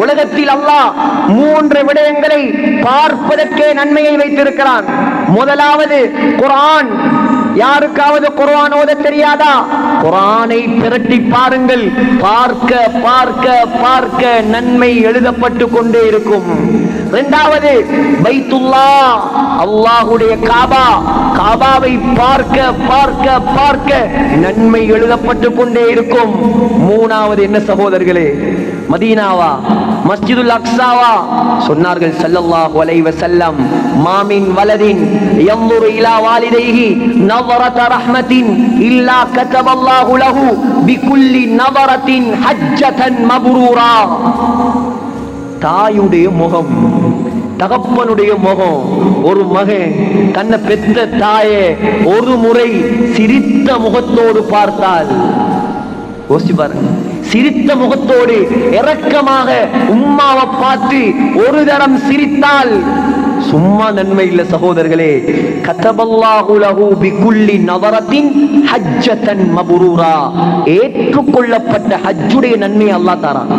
உலகத்தில் அல்லாஹ் 3 விடயங்களை பார்ப்பதற்கே நன்மையை வைத்திருக்கிறான். முதலாவது குர்ஆன். யாருக்காவது குர்ஆன் ஓத தெரியாதா? குர்ஆனை பிரட்டி பாருங்கள். பார்க்க பார்க்க பார்க்க நன்மை எழுதப்பட்டு கொண்டே இருக்கும். இரண்டாவது பைத்துல்லாஹ், அல்லாஹ்வுடைய காபா. காபாவை பார்க்க பார்க்க பார்க்க நன்மை எழுதப்பட்டு கொண்டே இருக்கும். மூணாவது என்ன சகோதரர்களே? மதீனாவா, மஸ்ஜிதுல் அக்ஸாவா? சொன்னார்கள் ஸல்லல்லாஹு அலைஹி வஸல்லம், மாமின் வலதின் யன்துரு இலா வாலிதைஹி நظرة ரஹ்மத்தின் இல்லா கதபல்லாஹு லஹு பிகுல்லி நظرத்தின் ஹஜ்ஜத்தன் மப்ரூரா. தாயுடைய முகம், தகப்பனுடைய முகம். ஒரு மகன் தன்னை பெற்ற தாயே ஒரு முறை சிரித்த முகத்தோடு பார்த்தால், யோசிச்சு பாருங்க, சிரித்த முகத்தோடு இரக்கமாக உம்மாவை பார்த்து ஒரு தரம் சிரித்தால் சும்மா நன்மை இல்ல சகோதரர்களே. கதபல்லாஹு லஹு பிகுல்லி நظرத்தின் ஹஜ்ஜத்தன் மப்ரூரா. ஏற்றுக்கொள்ளப்பட்ட ஹஜ்ஜுடைய நன்மை அல்லாஹ் தரான்.